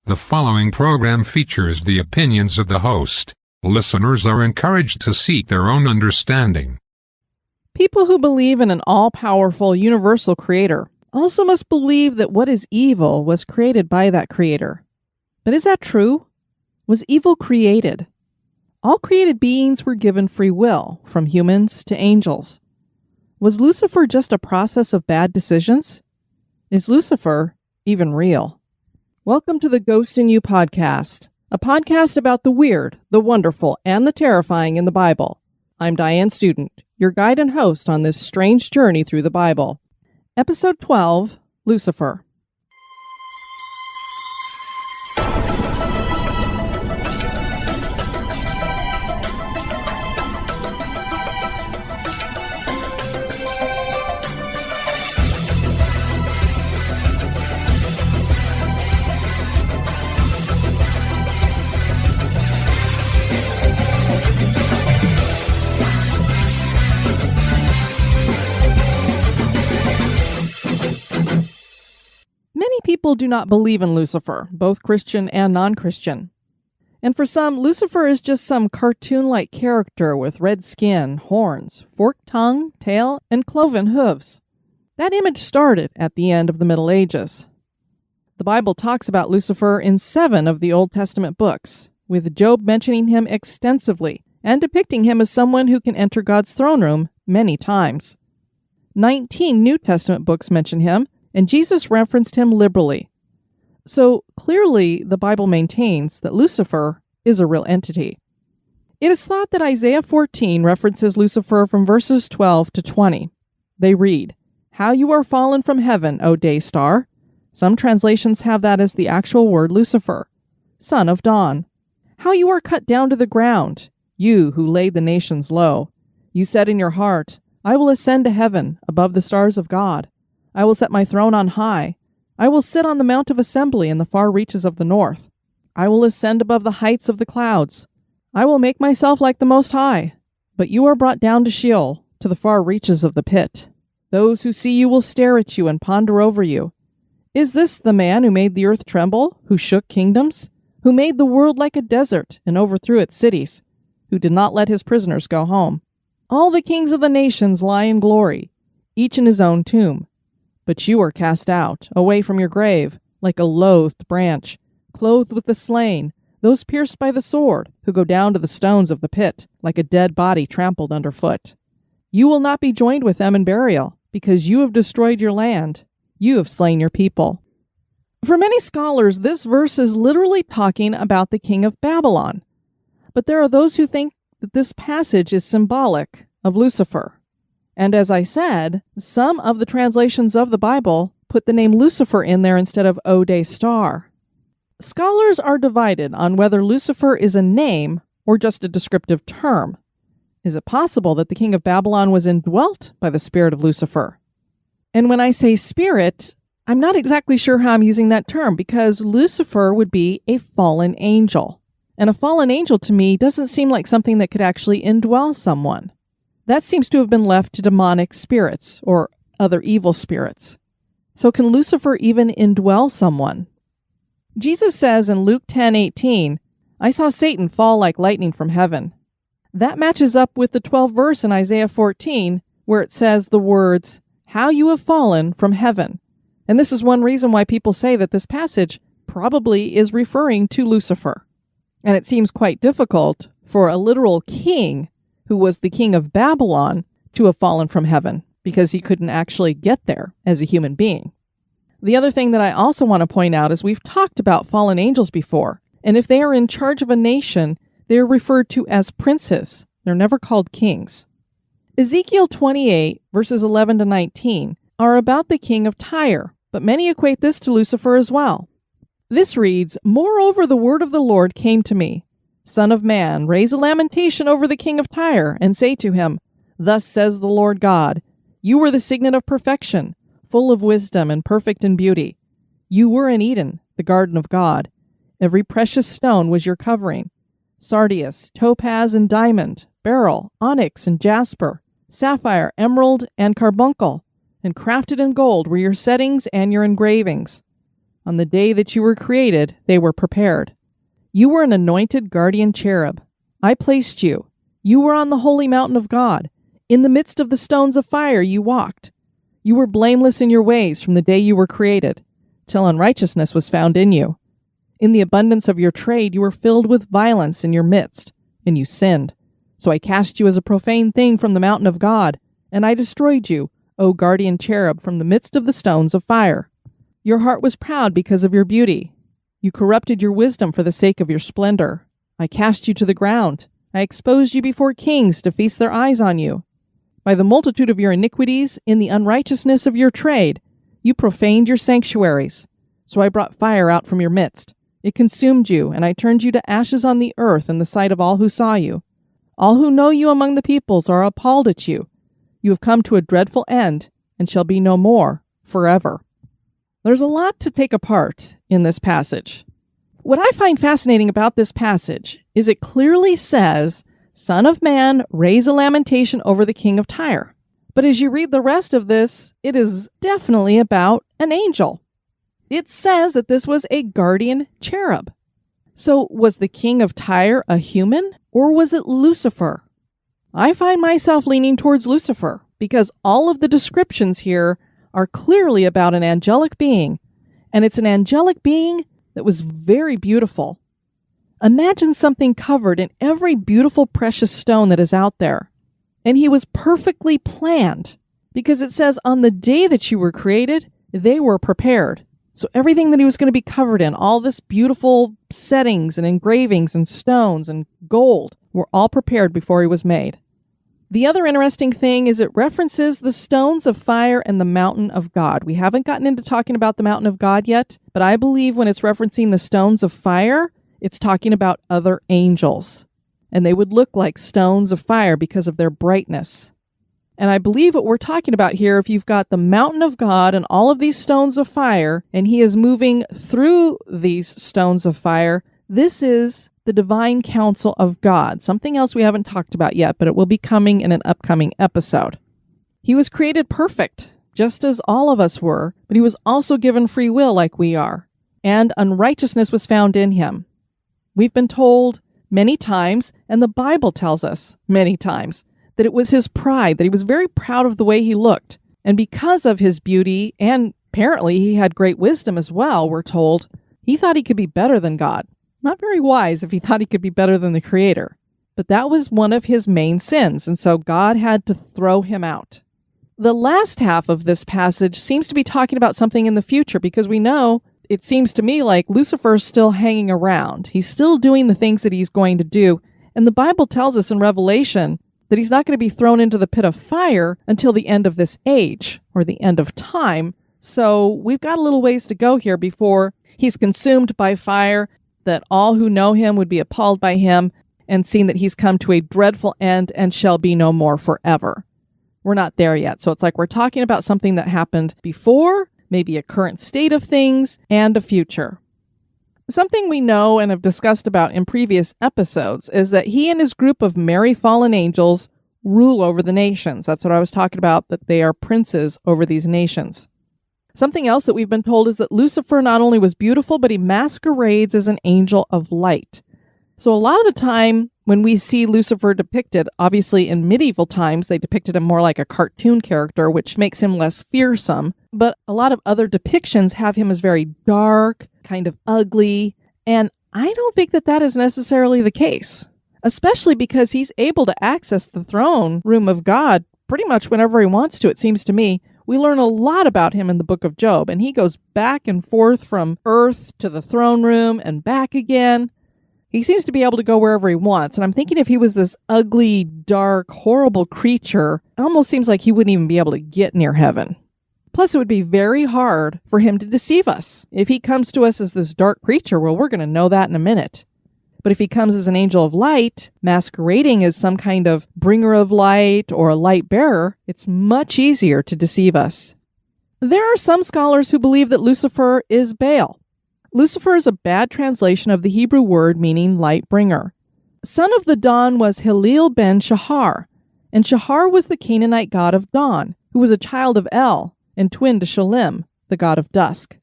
The following program features the opinions of the host. Listeners are encouraged to seek their own understanding. People who believe in an all-powerful universal creator also must believe that what is evil was created by that creator. But is that true? Was evil created? All created beings were given free will, from humans to angels. Was Lucifer just a process of bad decisions? Is Lucifer even real? Welcome to the Ghost in You podcast, a podcast about the weird, the wonderful, and the terrifying in the Bible. I'm Diane Student, your guide and host on this strange journey through the Bible. Episode 12, Lucifer. Many people do not believe in Lucifer, both Christian and non-Christian. And for some, Lucifer is just some cartoon-like character with red skin, horns, forked tongue, tail, and cloven hooves. That image started at the end of the Middle Ages. The Bible talks about Lucifer in 7 of the Old Testament books, with Job mentioning him extensively and depicting him as someone who can enter God's throne room many times. 19 New Testament books mention him, and Jesus referenced him liberally. So clearly, the Bible maintains that Lucifer is a real entity. It is thought that Isaiah 14 references Lucifer from verses 12 to 20. They read, "How you are fallen from heaven, O day star." Some translations have that as the actual word Lucifer, son of dawn. "How you are cut down to the ground, you who laid the nations low. You said in your heart, I will ascend to heaven above the stars of God. I will set my throne on high. I will sit on the mount of assembly in the far reaches of the north. I will ascend above the heights of the clouds. I will make myself like the Most High. But you are brought down to Sheol, to the far reaches of the pit. Those who see you will stare at you and ponder over you. Is this the man who made the earth tremble, who shook kingdoms, who made the world like a desert and overthrew its cities, who did not let his prisoners go home? All the kings of the nations lie in glory, each in his own tomb. But you are cast out, away from your grave, like a loathed branch, clothed with the slain, those pierced by the sword, who go down to the stones of the pit, like a dead body trampled underfoot. You will not be joined with them in burial, because you have destroyed your land. You have slain your people." For many scholars, this verse is literally talking about the king of Babylon. But there are those who think that this passage is symbolic of Lucifer. And as I said, some of the translations of the Bible put the name Lucifer in there instead of O Day Star. Scholars are divided on whether Lucifer is a name or just a descriptive term. Is it possible that the king of Babylon was indwelt by the spirit of Lucifer? And when I say spirit, I'm not exactly sure how I'm using that term, because Lucifer would be a fallen angel. And a fallen angel to me doesn't seem like something that could actually indwell someone. That seems to have been left to demonic spirits or other evil spirits. So can Lucifer even indwell someone? Jesus says in Luke 10:18, "I saw Satan fall like lightning from heaven." That matches up with the 12th verse in Isaiah 14, where it says the words, "How you have fallen from heaven." And this is one reason why people say that this passage probably is referring to Lucifer. And it seems quite difficult for a literal king who was the king of Babylon to have fallen from heaven, because he couldn't actually get there as a human being. The other thing that I also want to point out is we've talked about fallen angels before, and if they are in charge of a nation, they are referred to as princes. They're never called kings. Ezekiel 28, verses 11 to 19, are about the king of Tyre, but many equate this to Lucifer as well. This reads, "Moreover, the word of the Lord came to me. Son of man, raise a lamentation over the king of Tyre, and say to him, Thus says the Lord God, you were the signet of perfection, full of wisdom and perfect in beauty. You were in Eden, the garden of God. Every precious stone was your covering. Sardius, topaz and diamond, beryl, onyx and jasper, sapphire, emerald, and carbuncle, and crafted in gold were your settings and your engravings. On the day that you were created, they were prepared. You were an anointed guardian cherub. I placed you. You were on the holy mountain of God. In the midst of the stones of fire you walked. You were blameless in your ways from the day you were created, till unrighteousness was found in you. In the abundance of your trade you were filled with violence in your midst, and you sinned. So I cast you as a profane thing from the mountain of God, and I destroyed you, O guardian cherub, from the midst of the stones of fire. Your heart was proud because of your beauty. You corrupted your wisdom for the sake of your splendor. I cast you to the ground. I exposed you before kings to feast their eyes on you. By the multitude of your iniquities, in the unrighteousness of your trade, you profaned your sanctuaries. So I brought fire out from your midst. It consumed you, and I turned you to ashes on the earth in the sight of all who saw you. All who know you among the peoples are appalled at you. You have come to a dreadful end, and shall be no more forever. There's a lot to take apart in this passage. What I find fascinating about this passage is it clearly says, Son of man, raise a lamentation over the king of Tyre. But as you read the rest of this, it is definitely about an angel. It says that this was a guardian cherub. So was the king of Tyre a human, or was it Lucifer? I find myself leaning towards Lucifer, because all of the descriptions here are clearly about an angelic being, and it's an angelic being that was very beautiful. Imagine something covered in every beautiful precious stone that is out there. And he was perfectly planned, because it says on the day that you were created, they were prepared. So everything that he was going to be covered in, all this beautiful settings and engravings and stones and gold, were all prepared before he was made. The other interesting thing is it references the stones of fire and the mountain of God. We haven't gotten into talking about the mountain of God yet, but I believe when it's referencing the stones of fire, it's talking about other angels. And they would look like stones of fire because of their brightness. And I believe what we're talking about here, if you've got the mountain of God and all of these stones of fire, and he is moving through these stones of fire, this is the divine counsel of God. Something else we haven't talked about yet, but it will be coming in an upcoming episode. He was created perfect, just as all of us were, but he was also given free will like we are. And unrighteousness was found in him. We've been told many times, and the Bible tells us many times, that it was his pride, that he was very proud of the way he looked. And because of his beauty, and apparently he had great wisdom as well, we're told, he thought he could be better than God. Not very wise if he thought he could be better than the Creator. But that was one of his main sins, and so God had to throw him out. The last half of this passage seems to be talking about something in the future, because we know, it seems to me like Lucifer's still hanging around. He's still doing the things that he's going to do. And the Bible tells us in Revelation that he's not going to be thrown into the pit of fire until the end of this age, or the end of time. So we've got a little ways to go here before he's consumed by fire, that all who know him would be appalled by him, and seen that he's come to a dreadful end and shall be no more forever. We're not there yet. So it's like we're talking about something that happened before, maybe a current state of things, and a future. Something we know and have discussed about in previous episodes is that he and his group of merry fallen angels rule over the nations. That's what I was talking about, that they are princes over these nations. Something else that we've been told is that Lucifer not only was beautiful, but he masquerades as an angel of light. So a lot of the time when we see Lucifer depicted, obviously in medieval times, they depicted him more like a cartoon character, which makes him less fearsome. But a lot of other depictions have him as very dark, kind of ugly. And I don't think that that is necessarily the case, especially because he's able to access the throne room of God pretty much whenever he wants to, it seems to me. We learn a lot about him in the book of Job, and he goes back and forth from earth to the throne room and back again. He seems to be able to go wherever he wants, and I'm thinking if he was this ugly, dark, horrible creature, it almost seems like he wouldn't even be able to get near heaven. Plus, it would be very hard for him to deceive us. If he comes to us as this dark creature, well, we're going to know that in a minute. But if he comes as an angel of light, masquerading as some kind of bringer of light or a light bearer, it's much easier to deceive us. There are some scholars who believe that Lucifer is Baal. Lucifer is a bad translation of the Hebrew word meaning light bringer. Son of the dawn was Hillel ben Shahar, and Shahar was the Canaanite god of dawn, who was a child of El and twin to Shalem, the god of dusk.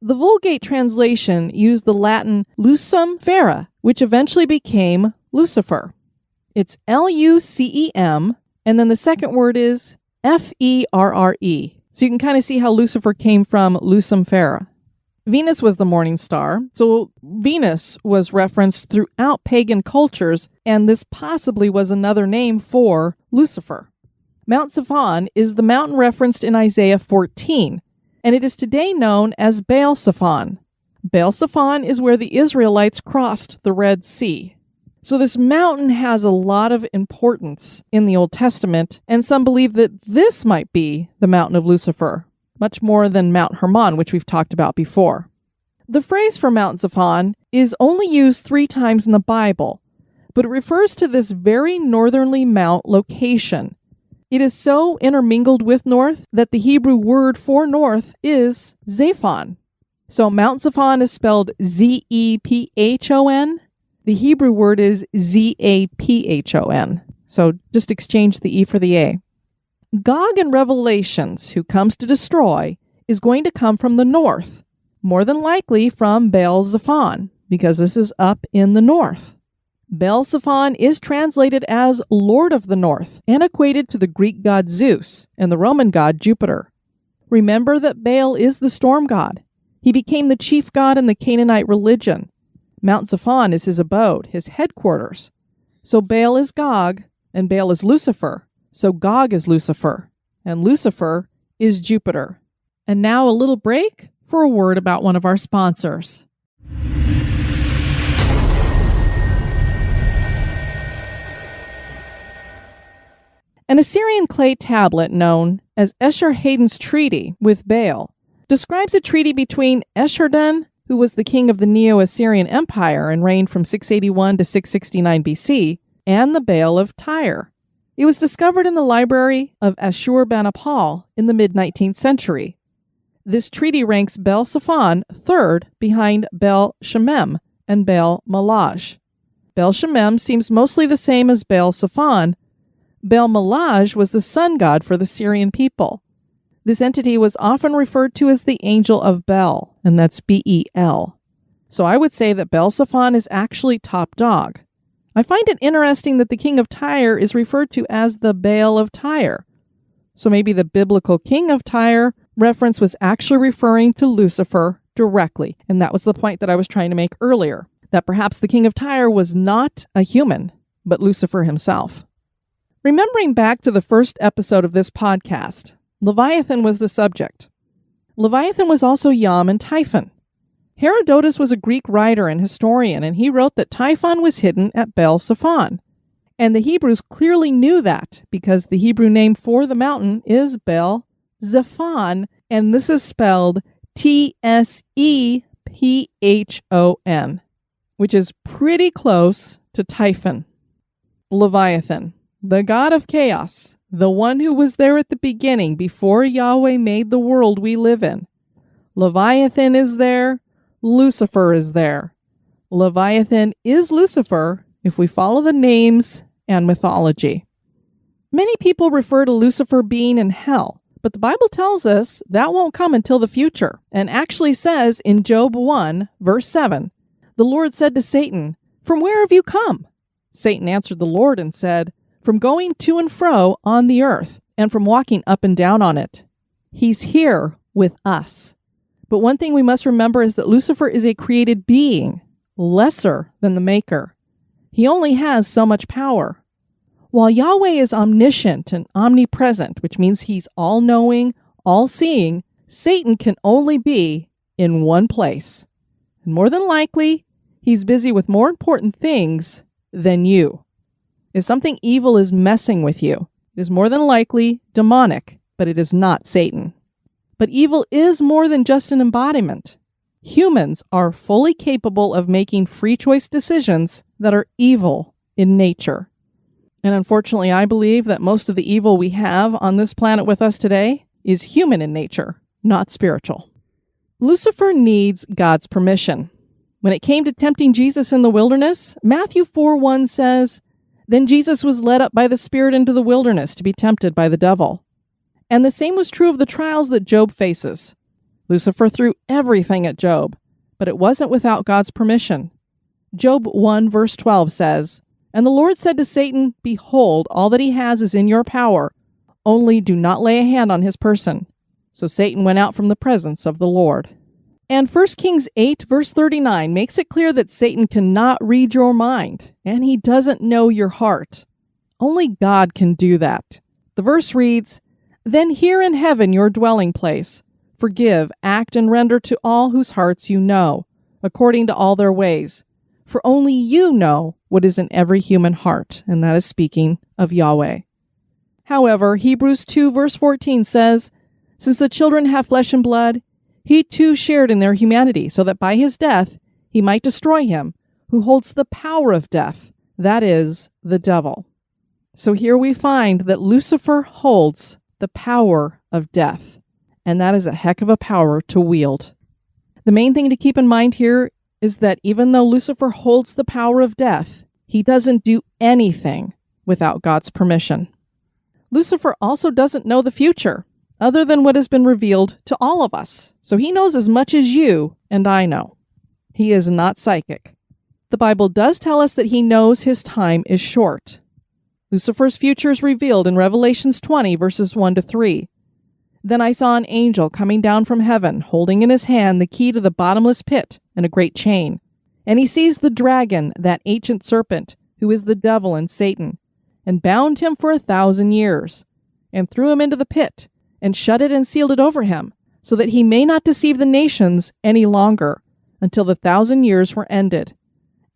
The Vulgate translation used the Latin lucem fera, which eventually became Lucifer. It's Lucem, and then the second word is Ferre. So you can kind of see how Lucifer came from lucem fera. Venus was the morning star, so Venus was referenced throughout pagan cultures, and this possibly was another name for Lucifer. Mount Zaphon is the mountain referenced in Isaiah 14, and it is today known as Baal Zaphon. Baal Zaphon is where the Israelites crossed the Red Sea. So this mountain has a lot of importance in the Old Testament, and some believe that this might be the mountain of Lucifer, much more than Mount Hermon, which we've talked about before. The phrase for Mount Zaphon is only used 3 times in the Bible, but it refers to this very northerly mount location. It is so intermingled with north that the Hebrew word for north is Zaphon. So Mount Zaphon is spelled Zephon. The Hebrew word is Zaphon. So just exchange the E for the A. Gog in Revelations, who comes to destroy, is going to come from the north, more than likely from Baal Zaphon, because this is up in the north. Baal Zaphon is translated as Lord of the North and equated to the Greek god Zeus and the Roman god Jupiter. Remember that Baal is the storm god. He became the chief god in the Canaanite religion. Mount Zaphon is his abode, his headquarters. So Baal is Gog, and Baal is Lucifer. So Gog is Lucifer, and Lucifer is Jupiter. And now a little break for a word about one of our sponsors. An Assyrian clay tablet known as Esarhaddon's Treaty with Baal describes a treaty between Esarhaddon, who was the king of the Neo-Assyrian Empire and reigned from 681 to 669 BC, and the Baal of Tyre. It was discovered in the library of Ashurbanipal in the mid-19th century. This treaty ranks Baal Zaphon third behind Baal Shemem and Baal Malaj. Baal Shemem seems mostly the same as Baal Zaphon. Baal Malaj was the sun god for the Syrian people. This entity was often referred to as the Angel of Bel, and that's Bel. So I would say that Baal Zaphon is actually top dog. I find it interesting that the king of Tyre is referred to as the Baal of Tyre. So maybe the biblical king of Tyre reference was actually referring to Lucifer directly, and that was the point that I was trying to make earlier, that perhaps the king of Tyre was not a human, but Lucifer himself. Remembering back to the first episode of this podcast, Leviathan was the subject. Leviathan was also Yam and Typhon. Herodotus was a Greek writer and historian, and he wrote that Typhon was hidden at Baal Zaphon. And the Hebrews clearly knew that, because the Hebrew name for the mountain is Baal Zaphon, and this is spelled Tsepphon, which is pretty close to Typhon. Leviathan, the god of chaos, the one who was there at the beginning before Yahweh made the world we live in. Leviathan is there. Lucifer is there. Leviathan is Lucifer if we follow the names and mythology. Many people refer to Lucifer being in hell, but the Bible tells us that won't come until the future, and actually says in Job 1, verse 7, the Lord said to Satan, "From where have you come?" Satan answered the Lord and said, "From going to and fro on the earth, and from walking up and down on it." He's here with us. But one thing we must remember is that Lucifer is a created being, lesser than the Maker. He only has so much power. While Yahweh is omniscient and omnipresent, which means he's all-knowing, all-seeing, Satan can only be in one place. And more than likely, he's busy with more important things than you. If something evil is messing with you, it is more than likely demonic, but it is not Satan. But evil is more than just an embodiment. Humans are fully capable of making free choice decisions that are evil in nature. And unfortunately, I believe that most of the evil we have on this planet with us today is human in nature, not spiritual. Lucifer needs God's permission. When it came to tempting Jesus in the wilderness, Matthew 4:1 says, "Then Jesus was led up by the Spirit into the wilderness to be tempted by the devil." And the same was true of the trials that Job faces. Lucifer threw everything at Job, but it wasn't without God's permission. Job 1 verse 12 says, "And the Lord said to Satan, Behold, all that he has is in your power. Only do not lay a hand on his person." So Satan went out from the presence of the Lord. And 1 Kings 8 verse 39 makes it clear that Satan cannot read your mind, and he doesn't know your heart. Only God can do that. The verse reads, "Then hear in heaven your dwelling place. Forgive, act, and render to all whose hearts you know, according to all their ways. For only you know what is in every human heart." And that is speaking of Yahweh. However, Hebrews 2 verse 14 says, "Since the children have flesh and blood, he too shared in their humanity, so that by his death he might destroy him who holds the power of death, that is, the devil." So here we find that Lucifer holds the power of death, and that is a heck of a power to wield. The main thing to keep in mind here is that even though Lucifer holds the power of death, he doesn't do anything without God's permission. Lucifer also doesn't know the future, other than what has been revealed to all of us. So he knows as much as you and I know. He is not psychic. The Bible does tell us that he knows his time is short. Lucifer's future is revealed in Revelations 20, verses 1 to 3. "Then I saw an angel coming down from heaven, holding in his hand the key to the bottomless pit and a great chain. And he seized the dragon, that ancient serpent, who is the devil and Satan, and bound him for 1,000 years, and threw him into the pit, and shut it and sealed it over him, so that he may not deceive the nations any longer, until the 1,000 years were ended.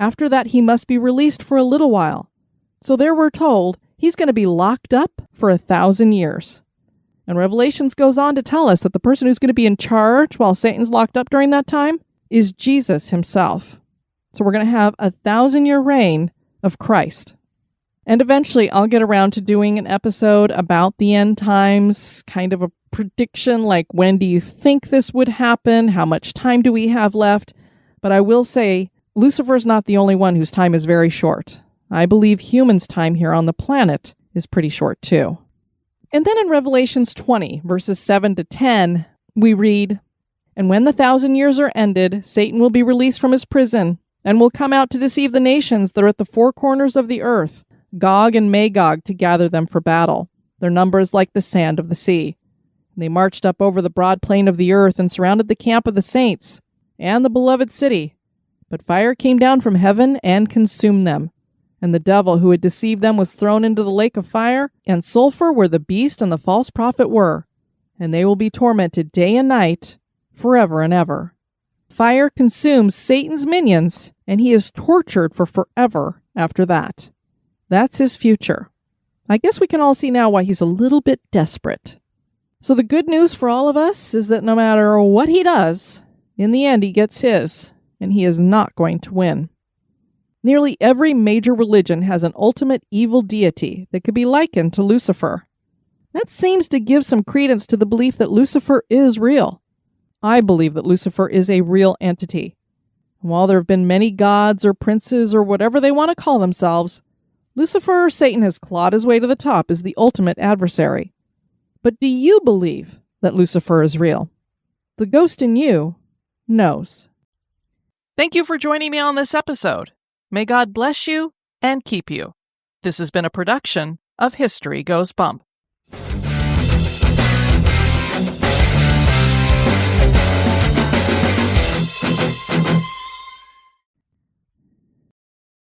After that he must be released for a little while." So there we're told he's going to be locked up for 1,000 years. And Revelations goes on to tell us that the person who's going to be in charge while Satan's locked up during that time is Jesus himself. So we're going to have a 1,000-year reign of Christ. And eventually I'll get around to doing an episode about the end times, kind of a prediction, like when do you think this would happen? How much time do we have left? But I will say, Lucifer's not the only one whose time is very short. I believe humans' time here on the planet is pretty short too. And then in Revelations 20, verses 7 to 10, we read, "And when the 1,000 years are ended, Satan will be released from his prison, and will come out to deceive the nations that are at the four corners of the earth, Gog and Magog, to gather them for battle. Their number is like the sand of the sea. And they marched up over the broad plain of the earth and surrounded the camp of the saints and the beloved city. But fire came down from heaven and consumed them. And the devil who had deceived them was thrown into the lake of fire and sulfur, where the beast and the false prophet were. And they will be tormented day and night, forever and ever." Fire consumes Satan's minions, and he is tortured for forever after that. That's his future. I guess we can all see now why he's a little bit desperate. So the good news for all of us is that no matter what he does, in the end he gets his, and he is not going to win. Nearly every major religion has an ultimate evil deity that could be likened to Lucifer. That seems to give some credence to the belief that Lucifer is real. I believe that Lucifer is a real entity. And while there have been many gods or princes or whatever they want to call themselves, Lucifer or Satan has clawed his way to the top as the ultimate adversary. But do you believe that Lucifer is real? The ghost in you knows. Thank you for joining me on this episode. May God bless you and keep you. This has been a production of History Goes Bump.